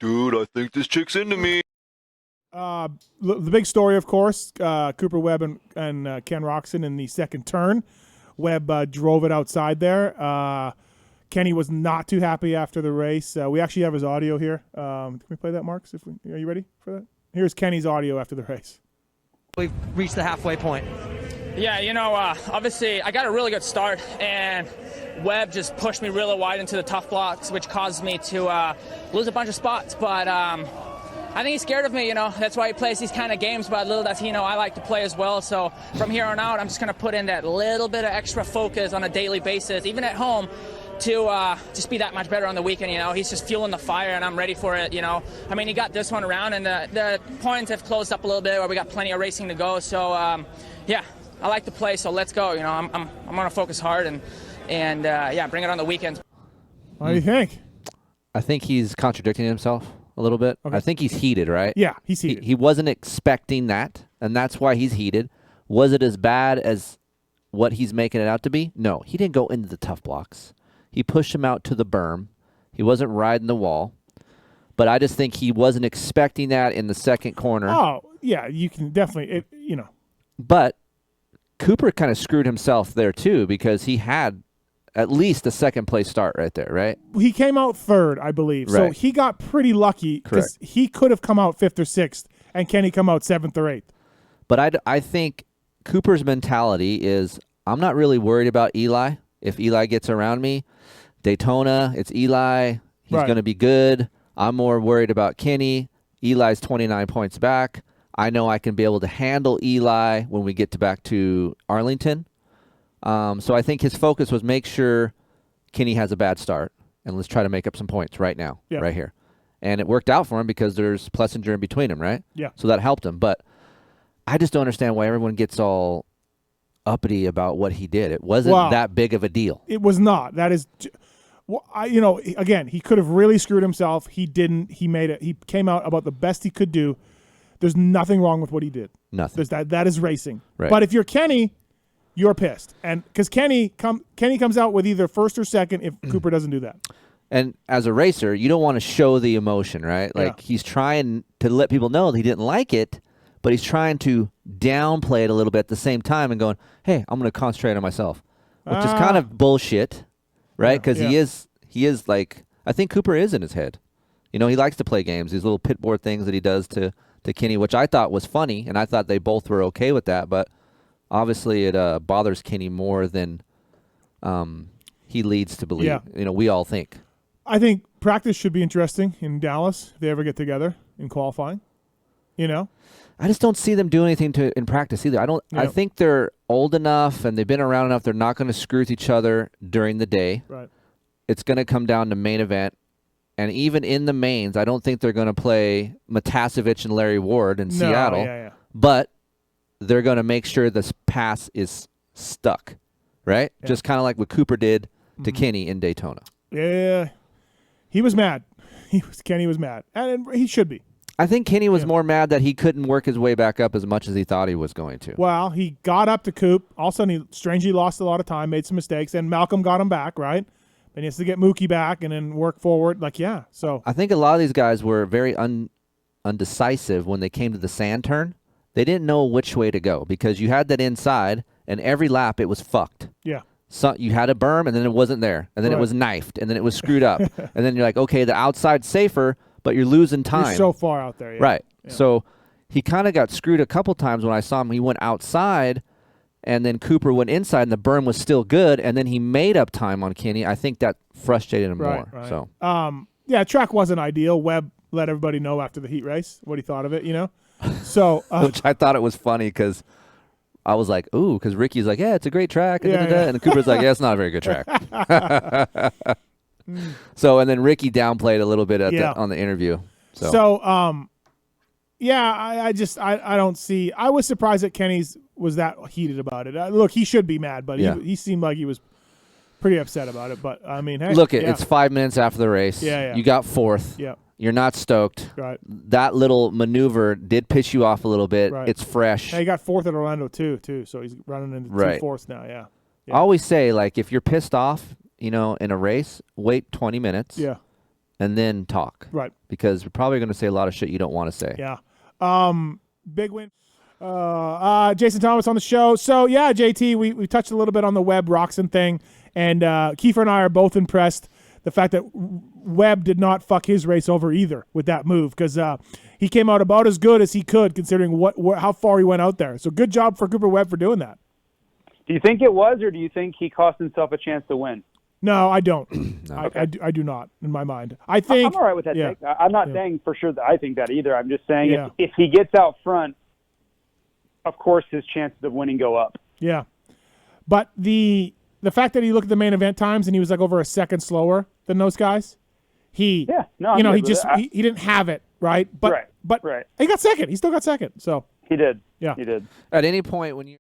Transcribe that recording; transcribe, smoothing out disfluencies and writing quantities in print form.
dude, I think this chick's into me. The big story, of course, Cooper Webb and Ken Roczen in the second turn. Webb drove it outside there. Kenny was not too happy after the race. We actually have his audio here. Can we play that, Marks? Are you ready for that? Here's Kenny's audio after the race. We've reached the halfway point. Yeah, obviously I got a really good start, and Webb just pushed me really wide into the tough blocks, which caused me to lose a bunch of spots. But I think he's scared of me, That's why he plays these kind of games. But little does he know, I like to play as well. So from here on out, I'm just going to put in that little bit of extra focus on a daily basis, even at home, to just be that much better on the weekend. He's just fueling the fire, and I'm ready for it. I mean, he got this one around, and the points have closed up a little bit, where we got plenty of racing to go. So yeah, I like to play, so let's go. I'm going to focus hard and bring it on the weekends. What do you think? I think he's contradicting himself a little bit. Okay. I think he's heated, right? Yeah, he's heated. He wasn't expecting that, and that's why he's heated. Was it as bad as what he's making it out to be? No, he didn't go into the tough blocks. He pushed him out to the berm. He wasn't riding the wall. But I just think he wasn't expecting that in the second corner. Oh, yeah, you can definitely, But Cooper kind of screwed himself there, too, because he had at least a second-place start right there, right? He came out third, I believe. Right. So he got pretty lucky because he could have come out fifth or sixth, and Kenny come out seventh or eighth. But I think Cooper's mentality is, I'm not really worried about Eli. If Eli gets around me, Daytona, it's Eli. He's going to be good. I'm more worried about Kenny. Eli's 29 points back. I know I can be able to handle Eli when we get back to Arlington. So I think his focus was make sure Kenny has a bad start, and let's try to make up some points right now, right here. And it worked out for him because there's Plessinger in between him, right? Yeah. So that helped him. But I just don't understand why everyone gets all uppity about what he did. It wasn't that big of a deal. It was not. That is, again, he could have really screwed himself. He didn't. He made it. He came out about the best he could do. There's nothing wrong with what he did. Nothing. That is racing. Right. But if you're Kenny, you're pissed, and because Kenny comes out with either first or second if Cooper doesn't do that. And as a racer, you don't want to show the emotion, right? Like he's trying to let people know that he didn't like it, but he's trying to downplay it a little bit at the same time and going, hey, I'm going to concentrate on myself, which is kind of bullshit, right? Because he is like, I think Cooper is in his head. He likes to play games, these little pitboard things that he does to Kenny, which I thought was funny, and I thought they both were okay with that, but obviously it bothers Kenny more than he leads to believe. Yeah. We all think. I think practice should be interesting in Dallas if they ever get together in qualifying. I just don't see them doing anything in practice either. I think they're old enough and they've been around enough. They're not going to screw with each other during the day. Right. It's going to come down to main event. And even in the mains, I don't think they're going to play Matasevich and Larry Ward in Seattle. Yeah. But they're going to make sure this pass is stuck, right? Yeah. Just kind of like what Cooper did to Kenny in Daytona. Yeah. He was mad. Kenny was mad. And he should be. I think Kenny was more mad that he couldn't work his way back up as much as he thought he was going to. Well, he got up to Coop. All of a sudden, he strangely lost a lot of time, made some mistakes, and Malcolm got him back, right? Then he has to get Mookie back and then work forward. So I think a lot of these guys were very undecisive when they came to the sand turn. They didn't know which way to go because you had that inside, and every lap it was fucked. Yeah. So you had a berm, and then it wasn't there, and then it was knifed, and then it was screwed up, and then you're like, okay, the outside's safer, but you're losing time. You're so far out there. Yeah. Right. Yeah. So he kind of got screwed a couple times when I saw him. He went outside, and then Cooper went inside, and the berm was still good, and then he made up time on Kenny. I think that frustrated him more. Right. So track wasn't ideal. Webb let everybody know after the heat race what he thought of it, So which I thought it was funny because I was like, ooh, because Ricky's like, yeah, it's a great track. And Cooper's like, yeah, it's not a very good track. So, and then Ricky downplayed a little bit on the interview. I don't see. I was surprised that Kenny's was that heated about it. Look, he should be mad, but he seemed like he was pretty upset about it. But I mean, hey, it's 5 minutes after the race. Yeah. You got fourth. Yeah. You're not stoked. Right. That little maneuver did piss you off a little bit. Right. It's fresh. He got fourth at Orlando too. So he's running into 2 fourths now. Yeah. I always say, like, if you're pissed off, in a race, wait 20 minutes. Yeah. and then talk. Right. Because we're probably going to say a lot of shit you don't want to say. Yeah. Big win. Jason Thomas on the show. So, yeah, JT, we touched a little bit on the Webb Roczen thing, and Kiefer and I are both impressed. The fact that Webb did not fuck his race over either with that move, because he came out about as good as he could considering how far he went out there. So good job for Cooper Webb for doing that. Do you think it was, or do you think he cost himself a chance to win? No, I don't. No. I do not, in my mind. I think I'm all right with that take. I'm not saying for sure that I think that either. I'm just saying if he gets out front, of course his chances of winning go up. Yeah. But the fact that he looked at the main event times and he was like over a second slower than those guys, he didn't have it, right? But right. he got second. He still got second. So he did. Yeah. He did. At any point when you